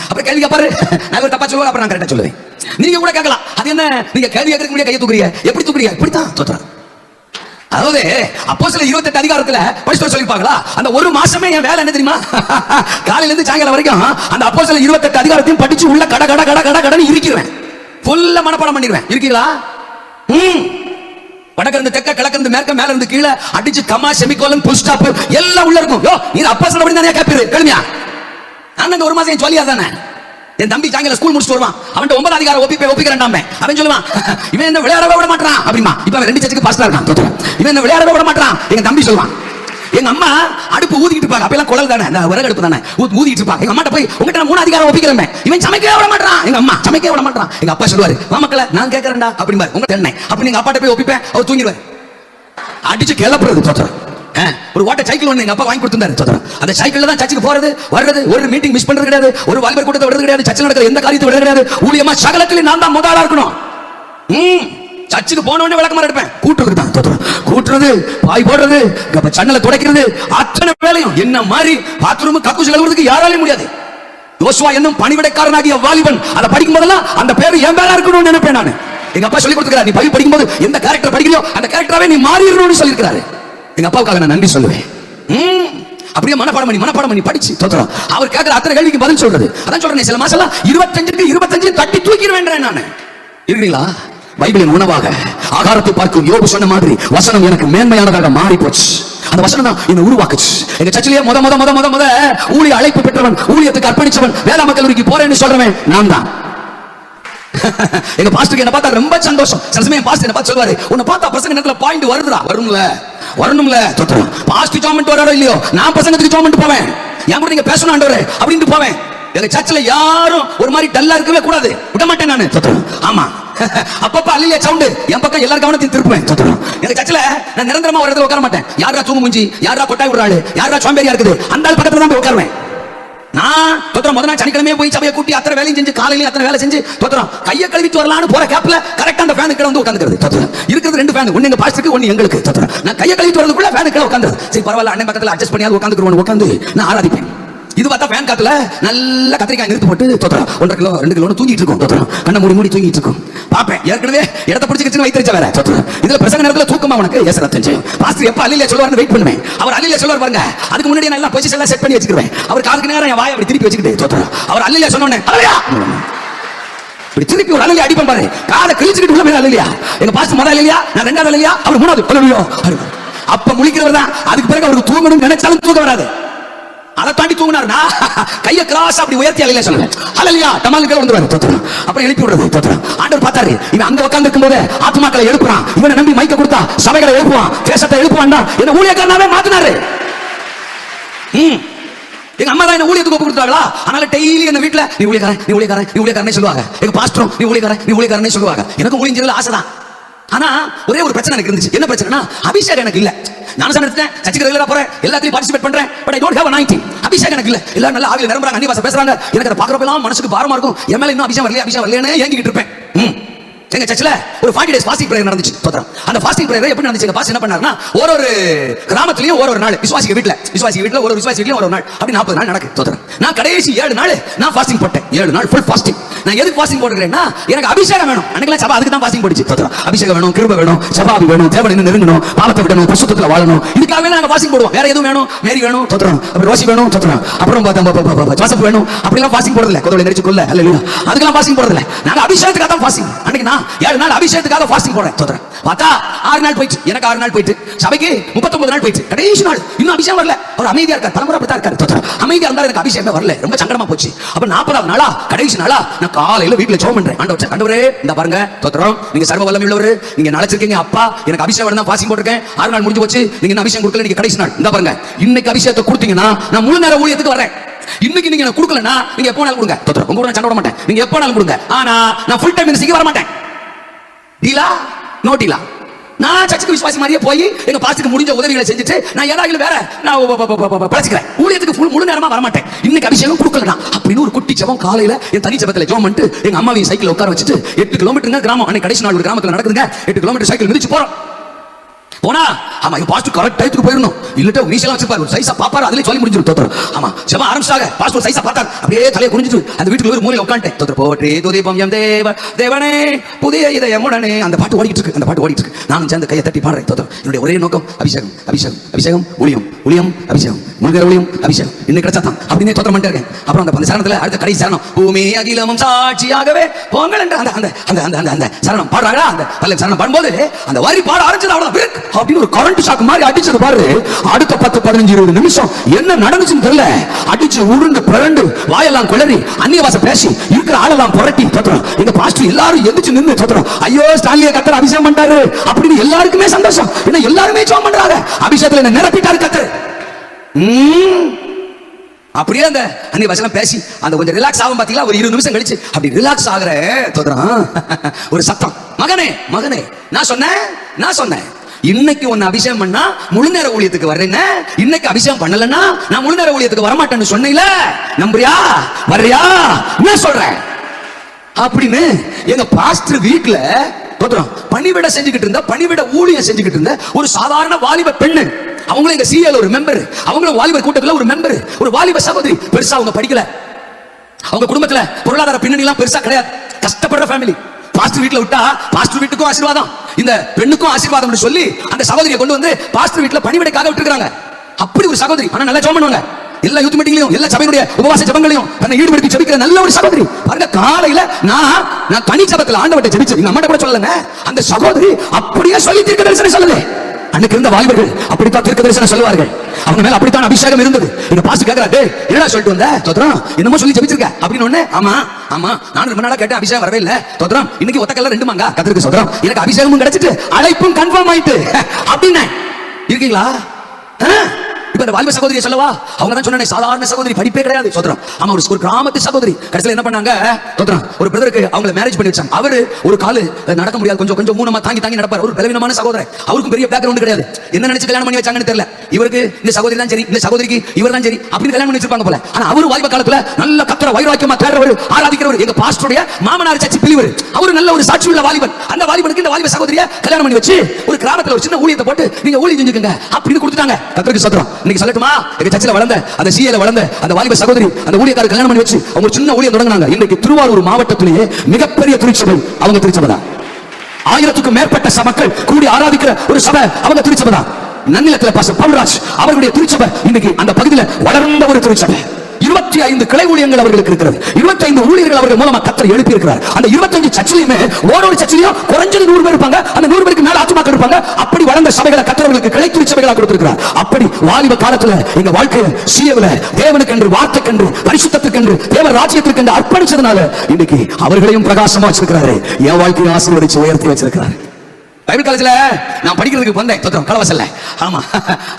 அப்புறம் கேள்வி கேட்பாரு, நான் ஒரு தப்பா சொல்லுவாங்க, அப்புறம் நான் கரெக்டா சொல்லுவேன். நீங்க கூட கேட்கலாம், அது என்ன நீங்க கேள்வி கேட்கறதுக்கு முன்னாடியே கையை தூக்குறீங்க, எப்படி தூக்குறீங்க? இப்படித்தான் தோத்துறேன். அதாவது அப்போஸ்தலர் 28 அதிகாரத்துல படிச்சு சொல்லிருப்பாங்களா, அந்த ஒரு மாசமே என் வேலை என்ன தெரியுமா, காலையில இருந்து சாயங்காலம் வரைக்கும் அந்த அப்போஸ்தலர் 28 அதிகாரத்தையும் படிச்சு உள்ள கட கட கட கட கடன்னு இருக்கிறேன். ஃபுல்லா மனப்பாடம் பண்ணிடுவேன். இருக்கீங்களா? வடக்கு இருந்து தெற்க, கிழக்கு இருந்து மேற்க, மேல இருந்து கீழே அடிச்சு கமா செமிகோலன் புல் ஸ்டாப் எல்லாம் உள்ள இருக்கும். யோ இது அப்போஸ்தலர் அப்படி தானே கேட்பீரு கேளுமியா? நான் அந்த ஒரு மாசம் சொல்லியா தானே. என் தம்பி சாயங்காலம் ஸ்கூல் முடிச்சுட்டு வருவான், அவன் 9 அதிகாரம் ஒப்பிக்கிறேன். அவன் சொல்லுவான், இவன் என்ன விளையாடவே விட மாட்டான் அப்படிமா. இப்ப அவன் 2 சர்ச்சுக்கு பாஸ்டரா இருக்கான். இவன் என்ன விளையாடவே விட மாட்டான். எங்க தம்பி சொல்லுவான், எங்க அம்மா அடுப்பு ஊதிக்கிட்டு இருப்பாங்க, அப்பெல்லாம் குழல் தானே, விறகு அடுப்பு தானே, ஊதிக்கிட்டு இருப்பாங்க. எங்க அம்மாட்ட போய் உங்ககிட்ட 3 அதிகாரம் ஒப்பிக்கிறேன், இவன் சமைக்கவே விட மாட்டான். எங்க அம்மா சமைக்கவே விட மாட்டான். எங்க அப்பா சொல்லுவாரு, மாமக்களை நான் கேட்கறேன்டா அப்படிம்பாரு. உங்க தென்னை அப்படி எங்க அப்பாட்ட போய் ஒப்பிப்பேன், அவர் தூங்கிடுவார். அடிச்சு கிளப்புறது தோத்துறேன். ஒரு வாட்டர் சைக்கிள் ஒன்று எங்க அப்பா வாங்கி கொடுத்திருந்தாரு. அந்த சைக்கிள்ல தான் சர்ச்சுக்கு போறது வர்றது, ஒரு மீட்டிங் மிஸ் பண்றது கிடையாது, ஒரு வாலிபர் கூட்டத்தை விடுறது கிடையாது, சர்ச்சில் நடக்கிற எந்த காரியத்தை விடுறது கிடையாது. ஊழியமா சகலத்திலே நான் தான் முதலா இருக்கணும். சர்ச்சுக்கு போன உடனே விளக்கமா எடுப்பேன். கூட்டுறது தான் தோத்துறேன். கூட்டுறது, பாய் போடுறது, சன்னலை துடைக்கிறது, அத்தனை வேலையும் என்ன மாதிரி பாத்ரூம் கக்கூசு கழுவுறதுக்கு யாராலையும் முடியாது. யோசுவா என்னும் பணிவிடைக்காரனாகிய வாலிபன் அதை படிக்கும் போதெல்லாம் அந்த பேரு என் மேல இருக்கணும்னு நினைப்பேன் நான். எங்க அப்பா சொல்லி கொடுத்துக்கிறார், நீ பைபிள் படிக்கும்போது எந்த கேரக்டர் படிக்கிறியோ அந்த கேரக்டராவே நீ மாறிடணும்னு சொல்லியிருக்கிறாரு. எங்க அப்பாவுக்காக நான் நன்றி சொல்லுவேன். அப்படியே மனப்பாடம் பண்ணி படிச்சு தோத்துறோம். அவர் கேட்கிற அத்தனை கேள்விக்கு பதில் சொல்றது. அதான் சொல்றேன், சில மாசம் 25 தட்டி தூக்கிடுவேன் நான். இருக்கீங்களா? பைபிளின் உணவாக ஆகாரத்தை பார்க்கும் யோபு சொன்ன மாதிரி வசனம் எனக்கு மேன்மையானதாக மாறி போச்சு. அந்த வசனம் தான் என்ன உருவாக்குச்சு. எங்க சர்ச்சிலேயே முத ஊழிய அழைப்பு பெற்றவன், ஊழியத்துக்கு அர்ப்பணிச்சவன், வேளாண் கல்லூரிக்கு போறேன்னு சொல்றவன் நான் தான். எங்க பாஸ்டருக்கு என்ன பார்த்தா ரொம்ப சந்தோஷம். சில சமயம் பாஸ்டர் என்ன பார்த்து சொல்வாரு, உன்னை பார்த்தா பசங்க நேரத்துல பாயிண்ட் வருதுடா. வரணும்ல தோத்துறோம். பாஸ்டர் ஜாமெண்ட் வராரோ இல்லையோ, நான் பசங்களுக்கு ஜாமெண்ட் போவேன். என் கூட நீங்க பேசணும் ஆண்டவரே அப்படின்ட்டு போவேன். எங்க சர்ச்சில் யாரும் ஒரு மாதிரி டல்லா இருக்கவே கூடாது, விட மாட்டேன் நானு தோத்துறோம். ஆமா, அப்பப்ப அல்லையா சவுண்ட் என் பக்கம் எல்லாரும் கவனத்தையும் திருப்புவேன் தோத்துறோம். எங்க சர்ச்சில் நான் நிரந்தரமா ஒரு இடத்துல உட்கார மாட்டேன். யாரா தூங்கு முஞ்சி, யாரா கொட்டாய் விடுறாள், யாரா சோம்பேறியா இருக்குது, அந்த ஆள் பக்கத்துல தான் போய் உட்காருவேன். நான் தோத்திரம் முதல் நாள் சனிக்கிழமையே போய் சபையை கூட்டி அத்தனை வேலையும் செஞ்சு காலையில அத்தனை வேலை செஞ்சு தோத்திரம் கையை கழுவிட்டு வரலான்னு போற கேப்ல கரெக்டா அந்த ஃபேனுக்கு வந்து உட்காந்துக்கிறது. தோத்திரம் இருக்கிறது 2 ஃபேன், ஒன்னு எங்க பாஸ்டருக்கு ஒன்னு எங்களுக்கு. தோத்திரம் நான் கையை கழுவிட்டு வரதுக்குள்ள ஃபேனுக்கு உட்காந்துறது. சரி பரவாயில்ல, அண்ணன் பக்கத்துல அட்ஜஸ்ட் பண்ணியாவது உட்காந்துக்கிறோம், உட்காந்து நான் ஆராதிப்பேன். இது பார்த்தா ஃபேன் காத்துல நல்ல கத்திரிக்காய் நிறுத்து போட்டு தோத்திரம் 1.5 கிலோ 2 கிலோ தூங்கிட்டு இருக்கும். தோத்திரம் கண்ணை மூடி தூங்கிட்டு இருக்கும். பாப்பேன் ஏற்கனவே இடத்த பிடிச்சிக்கிச்சு வைத்திருச்ச வேற. தோத்திரம் இதுல பிரசங்க நேரத்துல தூக்கமா உனக்கு ஏசரத்தம் செய்யும். பாஸ்டர் எப்ப அல்லேலூயா சொல்லுவார்னு வெயிட் பண்ணுவேன். அவர் அல்லேலூயா சொல்லுவார் பாருங்க, அதுக்கு முன்னாடி நான் எல்லாம் பொசிஷன் எல்லாம் செட் பண்ணி வச்சிருவேன். அவர் காதுக்கு நேரா என் வாயை அப்படி திருப்பி வச்சுக்கிட்டு தோத்திரம் அவர் அல்லேலூயா சொன்னோனே அல்லேலூயா இப்படி திருப்பி ஒரு அல்லேலூயா அடிப்பேன் பாரு, காதை கிழிச்சுக்கிட்டு உள்ள போய் அல்லேலூயா. எங்க பாஸ்டர் முதல் அல்லேலூயா, நான் 2வது அல்லேலூயா, அவர் 3வது அல்லேலூயா. அப்ப முழிக்கிறவர் தான். அதுக்கு பிறகு அவருக்கு தூங்கணும்னு நினைச்சாலும் தூக்கம் வராது. அதை தாண்டி தூங்கினாருன்னா கையை கிராஸ் அப்படி உயர்த்தி அல்லையா சொல்லுங்க, அல்லையா டமாலுக்கு வந்துருவாரு. தோத்திரம் அப்புறம் எழுப்பி விடுறது. தோத்திரம் ஆண்டவர் பார்த்தாரு, இவன் அங்க உட்கார்ந்து இருக்கும் போது ஆத்மாக்களை எழுப்புறான், இவனை நம்பி மைக்க கொடுத்தா சபைகளை எழுப்புவான், தேசத்தை எழுப்புவான்டா, என்ன ஊழியக்காரனாவே மாத்தினாரு. எங்க அம்மா தான் என்ன ஊழியத்துக்கு ஒப்பு கொடுத்தாங்களா, அதனால டெய்லி என்ன வீட்டுல நீ ஊழியக்காரன் நீ ஊழியக்காரன் நீ ஊழியக்காரனே சொல்லுவாங்க. எங்க பாஸ்டரும் நீ ஊழியக்காரன் நீ ஊழியக்காரனே சொல்லுவாங்க. எனக்கு ஊழியம் செய்யல ஆசைதான். ஆனா ஒரே ஒரு பிரச்சனை எனக்கு இருந்துச்சு. என்ன பிரச்சனைனா அபிஷேகம் எனக்கு இல்ல. ஞானஸ்நானம் எடுத்தேன், சர்ச்சுக்கு ரெகுலரா போறேன், எல்லாத்துலயும் பார்ட்டிசிபேட் பண்றேன், but I don't have anointing. அபிஷேகம் எனக்கு இல்ல. எல்லாரும் நல்ல ஆவியில நிரம்புறாங்க, அந்நிய பாஷை பேசுறாங்க, எனக்கு அதை பாக்குறப்பெல்லாம் மனசுக்கு பாரமா இருக்கும். என் மேல இன்னும் அபிஷேகம் வரலையே ஏங்கிட்டு இருப்பேன். எங்க சர்ச்சில் ஒரு 40 days ஃபாஸ்டிங் பிரேயர் நடந்துச்சு. தோத்திரம் அந்த ஃபாஸ்டிங் பிரேயர் எப்படி நடந்துச்சு, எங்க பாஸ்டர் என்ன பண்ணாருன்னா ஒரு கிராமத்திலயும் ஒரு நாள் விசுவாசிக வீட்ல ஒரு விசுவாசி வீட்லயும் ஒரு நாள் அப்படி 40 நாள் நடக்குது. தோத்திரம் நான் கடைசி 7 நாள் நான் ஃபாஸ்டிங் போட்டேன். 7 நாள் ஃபுல் ஃபாஸ்டிங். நான் எதுக்கு ஃபாஸ்டிங் போட்டுக்கிறேன்னா எனக்கு அபிஷேகம் வேணும். அன்னைக்கு சபை அதுக்கு தான் ஃபாஸ்டிங் போட்டுச்சு. தோத்திரம் அபிஷேகம் வேணும், கிருபை வேணும், சபாபி வேணும், தேவனை நெருங்கணும், பாவத்தை விடணும், பரிசுத்தத்துல வாழணும். இதுக்காகவே நாங்க ஃபாஸ்டிங் போடுவோம். வேற எதுவும் வேணும், மேரி வேணும், தோத்திரம் அப்புறம் ரோசி வேணும், தோத்திரம் அப்புறம் ஜோசப் வேணும், அப்படிலாம் ஃபாஸ்டிங் போடுறதில்ல. கொதவளை நெரிச்சு கொல்ல அல்லேலூயா அதுக்கெல்லாம் ஃபாஸ்டிங் போடுறதில்ல. நாங்க அபிஷேகத்துக்காக தான் ஃபாஸ்டிங். அன்னைக்கு நான் 7 நாள் அபிஷேகத்துக்காக ஃபாஸ்டிங் போடுறேன். தோத்திரம் பார்த்தா 6 நாள் போயிடுச்சு, எனக்கு 6 நாள் போயிட்டு, சபைக்கு 39 நாள் போயிடுச்சு. கடைசி நாள் இன்னும் அபிஷேகம் வரல. அவர் அமைதியா இருக்கார், தலைமுறை அப்படித்தான் இருக்காரு. தோத்திரம் அமைதியா இருந்தா எனக்கு அபிஷேகம் வரல, ரொம்ப சங்கடமா போச்சு. அப்ப 40வது நாளா கடைசி நாளா நான் காலையில வீட்டுல ஜெபம் பண்றேன். ஆண்டவரே இந்த பாருங்க தோத்திரம் நீங்க சர்வ வல்லமை உள்ளவர், நீங்க நினைச்சிருக்கீங்க அப்பா, எனக்கு அபிஷேகம் தான் ஃபாஸ்டிங் போட்டுருக்கேன். 6 நாள் முடிஞ்சு போச்சு, நீங்க என்ன அபிஷேகம் கொடுக்கல, நீங்க கடைசி நாள் இந்த பாருங்க இன்னைக்கு அபிஷேகத்தை கொடுத்தீங்கன்னா நான் முழு நேர ஊழியத்துக்கு வரேன். இன்னைக்கு நீங்க எனக்கு கொடுக்கலனா நீங்க எப்போ நாள் கொடுங்க. தோத்திரம் உங்க கூட சண்டை விட மாட்டேன், நீங்க எப்போ நாள் கொடுங்க. ஆனா நான் ஃபுல் டைம் மினிஸ்ட்ரிக்கு வர மாட்டேன். டீலா நோ டீலா. நான் சர்ச்சுக்கு விசுவாசி மாதிரியே போய் எங்க பாஸ்டருக்கு முடிஞ்ச உதவிகளை செஞ்சுட்டு நான் ஏதாவது வேற நான் பழச்சிக்கிறேன். ஊழியத்துக்கு முழு நேரமா வர மாட்டேன். இன்னைக்கு அபிஷேகம் கொடுக்கலனா அப்படின்னு ஒரு குட்டி ஜெபம் காலையில என் தனி ஜெபத்துல ஜெபம் பண்ணிட்டு எங்க அம்மாவையும் சைக்கிள் உட்கார வச்சுட்டு 8 கிலோமீட்டருங்க கிராமம். அன்னைக்கு கடைசி நாள் ஒரு கிராமத்துல நடக்குதுங்க. 8 கிலோமீட்டர் சைக்கிள் மிதிச்சு போறோம். போனா ஆமா எங்க பாஸ்டர் கரெக்ட் டைத்துக்கு போயிடணும், இல்லட்ட மீசலாம் வச்சிருப்பாரு, ஒரு சைஸா பாப்பாரு, அதுலயே சொல்லி முடிஞ்சிரும். தோத்திரம் ஆமா ஜெபம் ஆரம்பிச்சாங்க, பாஸ்டர் சைஸா பார்த்தார், அப்படியே தலையை குனிஞ்சிட்டு அந்த வீட்டுக்குள்ள ஒரு மூலையில உட்கார்ந்துட்டேன். தோத்திரம் போற்றி துதிப்பம் எம் தேவனே புதிய இதயமுடனே அந்த பாட்டு ஓடிட்டு இருக்கு. அந்த பாட்டு ஓடிட்டு இருக்கு, நானும் சேர்ந்து கையை தட்டி பாடுறேன். தோத்திரம் என்னுடைய ஒரே நோக்கம் அபிஷேகம் அபிஷேகம் அபிஷேகம் ஊழியம் ஊழியம் அபிஷேகம் முழுகிற ஊழியம் அபிஷேகம் இன்னைக்கு கிடைச்சாதான் அப்படின்னு தோத்திரம் பண்ணிட்டு இருக்கேன். அப்புறம் அந்த சரணத்துல அடுத்த கடைசி சரணம் பூமி அகிலமும் சாட்சியாகவே போங்கள் என்ற அந்த அந்த அந்த அந்த அந்த சரணம் பாடுறாங்களா, அந்த பல்ல சரணம் பாடும்போது அந்த வரி பாட ஆரம்பிச்சது அவ்வளவு அப்படின்னு ஒரு கரண்ட் ஷாக் மாதிரி அடிச்சது பாரு. அடுத்த 10-15-20 நிமிஷம் என்ன நடந்துச்சுன்னு தெரியல. அடிச்சு உருண்டு பிறண்டு வாயெல்லாம் குளறி அந்நிய பாஷை பேசி இருக்கிற ஆளெல்லாம் புரட்டி தோத்திரம் எங்க பாஸ்டர் எல்லாரும் எந்திரிச்சு நின்று தோத்திரம் ஐயோ ஸ்டாலியை கத்தர் அபிஷேகம் பண்ணிட்டாரு அப்படின்னு எல்லாருக்குமே சந்தோஷம். ஏன்னா எல்லாருமே ஜெபம் பண்றாங்க, அபிஷேகத்துல என்ன நிரப்பிட்டாரு கத்தர். அப்படியே அந்த அந்நிய பாஷைலாம் பேசி அந்த கொஞ்சம் ரிலாக்ஸ் ஆகும் பாத்தீங்களா. ஒரு 20 நிமிஷம் கழிச்சு அப்படி ரிலாக்ஸ் ஆகுற தோத்திரம் ஒரு சத்தம், மகனே மகனே நான் சொன்னேன் இன்னைக்கு உன்னை அபிஷேகம் பண்ணா முழு நேர ஊழியத்துக்கு வர்றேன்னு, இன்னைக்கு அபிஷேகம் பண்ணலன்னா நான் முழு நேர ஊழியத்துக்கு வரமாட்டேன்னு சொன்னீல, நம்புறியா வர்றியா என்ன சொல்றேன் அப்படின்னு எங்க பாஸ்டர் வீட்டுல தோத்திரம் பணிவிட செஞ்சுக்கிட்டு இருந்தா, பணிவிட ஊழியம் செஞ்சுக்கிட்டு இருந்த ஒரு சாதாரண வாலிப பெண்ணு, அவங்களும் எங்க சிஎல் ஒரு மெம்பர், அவங்களும் வாலிபர் கூட்டத்துல ஒரு மெம்பர், ஒரு வாலிப சகோதரி. பெருசா அவங்க படிக்கல, அவங்க குடும்பத்துல பொருளாதார பின்னணி எல்லாம் பெருசா கிடையாது, கஷ்டப்படுற ஃபேமிலி. பாஸ்டர் வீட்டுல விட்டா பாஸ்டர் வீட்டுக்கும் ஆசீர்வாதம், இந்த பெண்ணுக்கும் ஆசீர்வாதம் சொல்லி அந்த சகோதரியை கொண்டு வந்து பாஸ்டர் வீட்டுல பணிவிடைக்காக விட்டுருக்காங்க. அப்படி ஒரு சகோதரி, ஆனா நல்லா ஜெபம் பண்ணுவாங்க, எல்லா யூத் மீட்டிங்லயும் எல்லா சபையுடைய உபவாச ஜெபங்களையும் தன்னை ஈடுபடுத்தி ஜெபிக்கிற நல்ல ஒரு சகோதரி. பாருங்க காலையில நான் தனி ஜெபத்துல ஆண்டவர்ட்ட ஜெபிச்சு எங்க அம்மாட்ட கூட சொல்லலங்க, அந்த சகோதரி அப்படியே சொல்லி தீர்க்க தரிசனம் சொல்லுது. அன்னைக்கு இருந்த வாலிபர்கள் அப்படித்தான் தீர்க்க தரிசனம் சொல்லுவார்கள், அவங்க மேல அப்படித்தான் அபிஷேகம் இருந்தது. எங்க பாஸ்டர் கேக்குறா, டேய் என்னடா சொல்லிட்டு வந்த தோத்திரம், என்னமோ சொல்லி ஜெபிச்சிருக்க அப்படின்னு ஒண்ணே. ஆமா ஆமா நானும் ரொம்ப நாளா கேட்டேன், அபிஷேகம் வரவே இல்ல தோத்திரம், இன்னைக்கு ஒத்தக்கல்ல 2 மாங்கா கத்திருக்கு சோத்திரம், எனக்கு அபிஷேகமும் கிடைச்சிட்டு அழைப்பும் கன்ஃபார்ம் ஆயிட்டு அப்படின்னு இருக்கீங்களா. இப்ப இந்த வாலிப சகோதரியை சொல்லவா, அவங்க தான் சொன்ன சாதாரண சகோதரி, படிப்பே கிடையாது சோத்திரம். ஆமா ஒரு கிராமத்து சகோதரி. கடைசியில் என்ன பண்ணாங்க சோத்திரம், ஒரு பிரதருக்கு அவங்கள மேரேஜ் பண்ணி வச்சாங்க. அவரு ஒரு காலு நடக்க முடியாது, கொஞ்சம் ஊனமா தாங்கி நடப்பார், ஒரு பலவீனமான சகோதரர், அவருக்கும் பெரிய பேக்ரவுண்ட் கிடையாது. என்ன நினைச்சு கல்யாணம் பண்ணி வச்சாங்கன்னு தெரியல. இவருக்கு இந்த சகோதரி தான் சரி, இந்த சகோதரிக்கு இவர் தான் சரி அப்படின்னு கல்யாணம் பண்ணி வச்சிருப்பாங்க போல. ஆனா அவரு வாலிப காலத்துல நல்ல கத்தர வைராக்கியமா தேடுறவர், ஆராதிக்கிறவர், எங்க பாஸ்டருடைய மாமனார் சர்ச்சு பிலிவர். அவரு நல்ல ஒரு சாட்சி உள்ள வாலிபன். அந்த வாலிபனுக்கு இந்த வாலிப சகோதரியை கல்யாணம் பண்ணி வச்சு ஒரு கிராமத்துல ஒரு சின்ன ஊழியத்தை போட்டு நீங்க ஊழியம் செஞ்சுக்கங்க அப்படின்னு கொடுத்துட்டாங்க. கத்தருக்கு சத்திரம். இன்னைக்கு சொல்லட்டுமா, எங்க சர்ச்சில் வளர்ந்த அந்த சிஏல வளர்ந்த அந்த வாலிப சகோதரி அந்த ஊழியக்காரர் கல்யாணம் பண்ணி வச்சு அவங்க சின்ன ஊழியம் தொடங்கினாங்க. இன்னைக்கு திருவாரூர் மாவட்டத்திலேயே மிகப்பெரிய திருச்சபை அவங்க திருச்சபை தான். 1000க்கும் மேற்பட்ட மக்கள் கூடி ஆராதிக்கிற ஒரு சபை அவங்க திருச்சபை தான். நன்னிலத்துல பாஸ்டர் பவுல்ராஜ் அவர்களுடைய திருச்சபை இன்னைக்கு அந்த பகுதியில் வளர்ந்த ஒரு திருச்சபை. 25 கிளை ஊழியங்கள் அவர்களுக்கு இருக்கிறது. 25 ஊழியர்கள் அவர்கள் மூலமா கர்த்தர் எழுப்பி இருக்கிறார். அந்த 25 சர்ச்சிலுமே ஒரு சர்ச்சிலையும் குறைஞ்சது 100 பேர் இருப்பாங்க. அந்த 100 பேருக்கு மேல ஆத்துமாக்கள் இருப்பாங்க. அப்படி வளர்ந்த சபைகளை கர்த்தர் அவர்களுக்கு கிளை திருச்சபைகளாக கொடுத்திருக்கிறார். அப்படி வாலிப காலத்துல எங்க வாழ்க்கையில சிஏவுல தேவனுக்கென்று, வார்த்தைக்கென்று, பரிசுத்தத்துக்கென்று, தேவ ராஜ்யத்திற்கென்று அர்ப்பணிச்சதுனால இன்னைக்கு அவர்களையும் பிரகாசமா வச்சிருக்கிறாரு. என் வாழ்க்கையை ஆசீர்வதிச்சு உயர்த்தி வச்சிருக்கிறார். பைபிள் காலேஜ்ல நான் படிக்கிறதுக்கு வந்தேன் தோத்திரம் கலவசல்ல. ஆமா,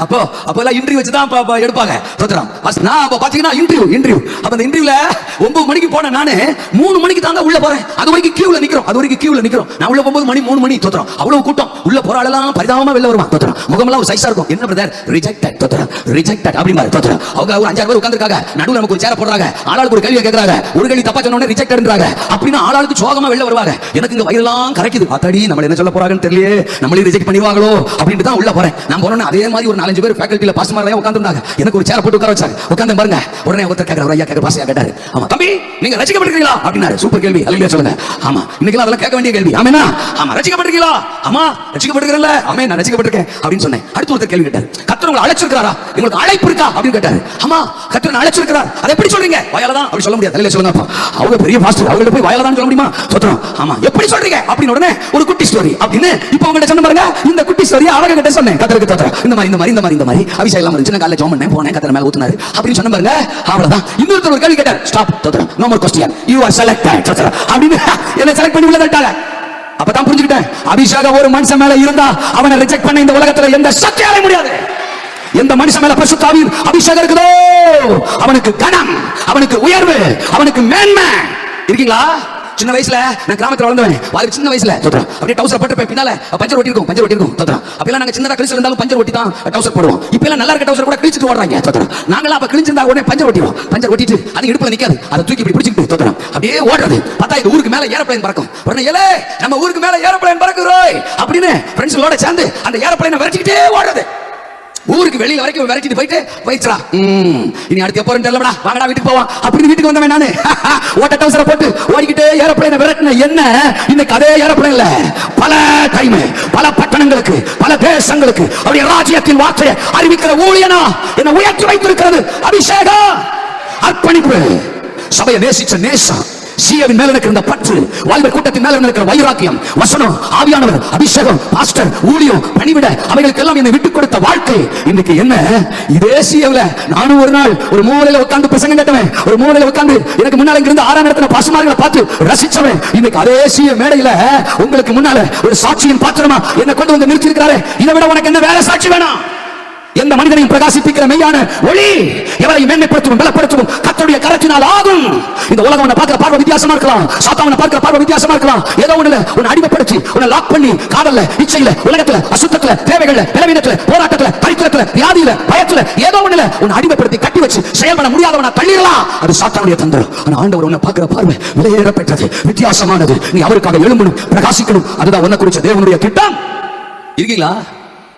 அப்போ எல்லாம் இன்டர்வியூ வச்சு தான் எடுப்பாங்க தோத்திரம். நான் அப்போ பாத்தீங்கன்னா இன்டர்வியூ அப்ப அந்த இன்டர்வியூல 9 மணிக்கு போனேன். நானு 3 மணிக்கு தாங்க உள்ள போறேன். அது வரைக்கும் கியூல நிக்கிறோம். நான் உள்ள போகும்போது மணி 3 மணி தோத்திரம். அவ்வளவு கூட்டம். உள்ள போற ஆளெல்லாம் பரிதாபமா வெளில வருவான் தோத்திரம். முகமெல்லாம் ஒரு சைஸா இருக்கும். என்ன பிரதர், ரிஜெக்டட் தோத்திரம், ரிஜெக்டட் அப்படி மாதிரி தோத்திரம். அவங்க ஒரு 5-6 பேர் உட்கார்ந்திருக்காங்க. நடுவுல நமக்கு ஒரு சேர போடுறாங்க. ஆளாளுக்கு ஒரு கேள்வி கேட்கறாங்க. ஒரு கேள்வி தப்பா சொன்ன உடனே ரிஜெக்டட்ன்றாங்க. அப்படினா ஆளாளுக்கு சோகமா வெளில வருவாங்க. எனக்கு இந்த வயிறெல்லாம் கரைக்குது. அத்தடி நம்ம என்ன சொல்ல போறாங்கன்னு தெரியல, நம்மளே ரிஜெக்ட் பண்ணிடுவாங்களோ அப்படின்னு தான் உள்ள போறேன். நான் போறேன்னா அதே மாதிரி ஒரு 4-5 பேர் ஃபேக்கல்டில பாஸ் மாதிரி உட்கார்ந்திருந்தாங்க. எனக்கு ஒரு சேர போட்டு உட்கார வச்சாங்க. உட்கார்ந்து பாருங்க. உடனே ஒருத்தர் கேக்குறாரு, ஐயா கேக்குற பாஸ் கேட்டாரு. ஆமா தம்பி, நீங்க ரட்சிக்கப்பட்டிருக்கீங்களா அப்படினாரு. சூப்பர் கேள்வி, அல்லேலூயா சொல்லுங்க. ஆமா, இன்னைக்கு அதெல்லாம் கேட்க வேண்டிய கேள்வி. ஆமெனா? ஆமா. ரட்சிக்கப்பட்டிருக்கீங்களா? ஆமா ரட்சிக்கப்பட்டிருக்கேன்ல. ஆமென், நான் ரட்சிக்கப்பட்டிருக்கேன் அப்படின்னு சொன்னேன். அடுத்து ஒருத்தர் கேள்வி கேட்டாரு. கர்த்தர் உங்களை அழைச்சிருக்காரா? உங்களுக்கு அழைப்பு இருக்கா அப்படின்னு கேட்டாரு. ஆமா கர்த்தர் அழைச்சிருக்கார். அதை எப்படி சொல்றீங்க? வாயால தான் அப்படி சொல்ல முடியாது. அல்லேலூயா சொல்லுங்க. அவங்க பெரிய பாஸ்டர், அவங்கள்ட்ட போய் வாயால தான் சொல்ல முடியுமா? சோத்ரம். ஆமா, எப்படி சொல்றீங்க அப்படின்னு உடனே ஒரு குட்டி ஸ்டோரி அப்படின்னு இப்போ உங்கள்ட்ட சொன்ன பாருங்க. இந்த குட்டி ஸ்டோரி அவங்க கிட்ட சொன்னேன். கர்த்தருக்கு தோத்திரம். இந்த மாதிரி அபிஷேகம் எல்லாம் இருந்துச்சு. காலையில ஜெபம் பண்ணேன், போனேன், கர்த்தர் மேல ஊத்துனாரு அப்படின்னு சொன்ன பாருங்க. அவ்வளவுதான். இன்னொருத்தர் ஒரு கேள்வி கேட்டார். ஸ்டாப் தோத்திரம், no more question, you are selected தோத்திரம் அப்படின்னு என்ன செலக்ட் பண்ணி உள்ள தட்டாங்க. அப்பதான் புரிஞ்சுக்கிட்டேன், அபிஷேகம் ஒரு மனுஷன் மேல இருந்தா அவனை ரிஜெக்ட் பண்ண இந்த உலகத்துல எந்த சக்தியால முடியாது. எந்த மனுஷன் மேல பரிசுத்த ஆவியின் அபிஷேகம் இருக்குதோ அவனுக்கு கனம், அவனுக்கு உயர்வு, அவனுக்கு மேன்மை. இருக்கீங்களா? சின்ன வயசுல நான் கிராமத்துல வளர்ந்தவன். வாலிப சின்ன வயசுல தோத்திரம். அப்படியே டவுசர் போட்டு பின்னால பஞ்சர் ஒட்டி இருக்கும் தோத்திரம். அப்பெல்லாம் நாங்க சின்னதா கிழிச்சு இருந்தாலும் பஞ்சர் ஒட்டி தான் டவுசர் போடுவோம். இப்பெல்லாம் நல்லா இருக்க டவுசர் கூட கிழிச்சிட்டு ஓடுறாங்க தோத்திரம். நாங்களாம் அப்ப கிழிச்சிருந்தா உடனே பஞ்சர் ஒட்டிடுவோம். பஞ்சர் ஒட்டிட்டு அது இடுப்புல நிக்காது. அதை தூக்கி இப்படி பிடிச்சிட்டு தோத்திரம் அப்படியே ஓடுறது. பார்த்தா இந்த ஊருக்கு மேல ஏரோப்ளேன் பறக்கும். உடனே ஏலே நம்ம ஊருக்கு மேல ஏரோப்ளேன் பறக்குறோய் அப்படின்னு ஃப்ரெண்ட்ஸோட சேர்ந்து அந்த ஏரோப்ளேனை விரட்டிக்கிட்டே ஓடுறது. ஊருக்கு வெளியில வரைக்கும் விரட்டிட்டு போயிட்டு போயிடுறா. இனி அடுத்து எப்போ தெரியலடா, வாங்கடா வீட்டுக்கு போவான் அப்படின்னு வீட்டுக்கு வந்தவன் நானு. ஓட்ட டவுசரை போட்டு ஓடிக்கிட்டே ஏரோப்ளேனை விரட்டின என்ன இன்னைக்கு அதே ஏரோப்ளேன்ல பல டைம் பல பட்டணங்களுக்கு பல தேசங்களுக்கு அவருடைய ராஜ்யத்தின் வார்த்தையை அறிவிக்கிற ஊழியனா என்ன உயர்த்தி வைத்திருக்கிறது. அபிஷேகம், அர்ப்பணிப்பு, சபையை நேசிச்ச நேசம், சிஏவின் மேல இருக்கிற பற்று, வாலிபர் கூட்டத்தின் மேல இருக்கிற வைராக்கியம், வசனம், ஆவியானவர், அபிஷேகம், பாஸ்டர், ஊழியம், பணிவிட, அவைகளுக்கு எல்லாம் என்னை விட்டுக் கொடுத்த வாழ்க்கை இன்னைக்கு என்ன? இதே சிஏவில நானும் ஒரு நாள் ஒரு மூலையில உட்கார்ந்து பிரசங்கம் கேட்டவன். ஒரு மூலையில உட்கார்ந்து எனக்கு முன்னால இருந்து 6 இடத்துல பாசுமார்களை பார்த்து ரசிச்சவன். இன்னைக்கு அதே சிஏ மேடையில உங்களுக்கு முன்னால ஒரு சாட்சியின் பாத்திரமா என்னை கொண்டு வந்து நிறுத்தி இருக்கிறாரு. இதை விட உனக்கு என்ன வேற சாட்சி வேணும்? எந்த மனிதனையும் பிரகாசிப்பிக்கிற மெய்யான ஒளி எவரை மேன்மைப்படுத்தவும் பலப்படுத்தவும் கர்த்தருடைய கரத்தினால் ஆகும். இந்த உலகம் உன்னை பார்க்கிற பார்வை வித்தியாசமா இருக்கலாம். சாத்தானை பார்க்கிற பார்வை வித்தியாசமா இருக்கலாம். ஏதோ ஒண்ணுல உன்னை அடிமைப்படுத்தி உன்னை லாக் பண்ணி காதல்ல, இச்சையில, உலகத்துல, அசுத்தத்துல, தேவைகள்ல, பலவீனத்துல, போராட்டத்துல, தரித்திரத்துல, வியாதியில, பயத்துல, ஏதோ ஒண்ணுல உன்னை அடிமைப்படுத்தி கட்டி வச்சு செயல்பட முடியாதவனா தள்ளிடலாம். அது சாத்தானுடைய தந்திரம். ஆனா ஆண்டவர் உன்னை பார்க்கிற பார்வை விலையேற பெற்றது, வித்தியாசமானது. நீ அவருக்காக எழும்பணும், பிரகாசிக்கணும். அதுதான் உன்னை குறிச்ச தேவனுடைய திட்டம். இருக்கீங்களா?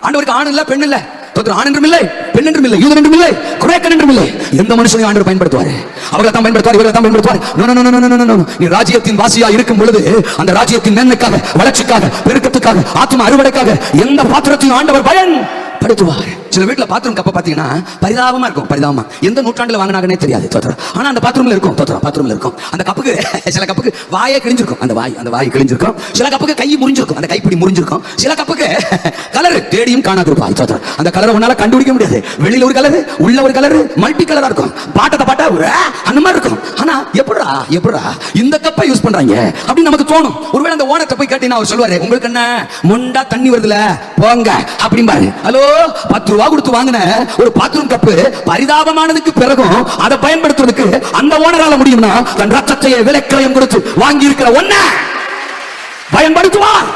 ஆண்டவருக்கு ஆண் இல்ல, பெண் இல்ல, ஆண் என்றும் இல்லை, பெண் என்றும் இல்லை, யூதன் என்றும் இல்லை, குரேக்கன் என்றும் இல்லை. எந்த மனுஷனையும் ஆண்டவர் பயன்படுத்துவார். அவரை தான் பயன்படுத்துவார், இவரை தான் பயன்படுத்துவார். நீ ராஜ்யத்தின் வாசியா இருக்கும் பொழுது அந்த ராஜ்யத்தின் மேன்மைக்காக, வளர்ச்சிக்காக, பெருக்கத்துக்காக, ஆத்ம அறுவடைக்காக எந்த பாத்திரத்தையும் ஆண்டவர் பயன்படுத்துவார். சில வீட்டுல பாத்ரூம் கப்ப பாத்தீங்கன்னா பரிதாபமா இருக்கும். பரிதாபமா எந்த நூற்றாண்டுல வாங்கினாங்கன்னே தெரியாது தோத்திரம். ஆனா அந்த பாத்ரூம்ல இருக்கும் தோத்திரம். பாத்ரூம்ல இருக்கும். அந்த கப்புக்கு சில கப்புக்கு வாயே கிழிஞ்சிருக்கும். அந்த வாய் கிழிஞ்சிருக்கும். சில கப்புக்கு கை முறிஞ்சிருக்கும். அந்த கைப்பிடி முறிஞ்சிருக்கும். சில கப்புக்கு கலர் தேடியும் காணாதிருப்பாய் தோத்திரம். அந்த கலரை உன்னால கண்டுபிடிக்க முடியாது. வெளியில ஒரு கலர், உள்ள ஒரு கலர், மல்டி கலரா இருக்கும். பாட்டத்தை பாட்டா அந்த மாதிரி இருக்கும். ஆனா எப்படா இந்த கப்பை யூஸ் பண்றாங்க அப்படின்னு நமக்கு தோணும். ஒருவேளை அந்த ஓனத்தை போய் கேட்டீங்கன்னா அவர் சொல்லுவாரு, உங்களுக்கு என்ன முண்டா தண்ணி வருதுல போங்க அப்படிம்பாரு. ஹலோ, 10 ரூபா கொடுத்து வாங்கின ஒரு பாத்ரூம் கப்பு பரிதாபமானதுக்கு பிறகும் அதை பயன்படுத்துறதுக்கு அந்த ஓனரால முடியும்னா தன் ரத்தத்தையே விலைக்கிரயம் கொடுத்து வாங்கி இருக்கிற ஒன்ன பயன்படுத்துவார்.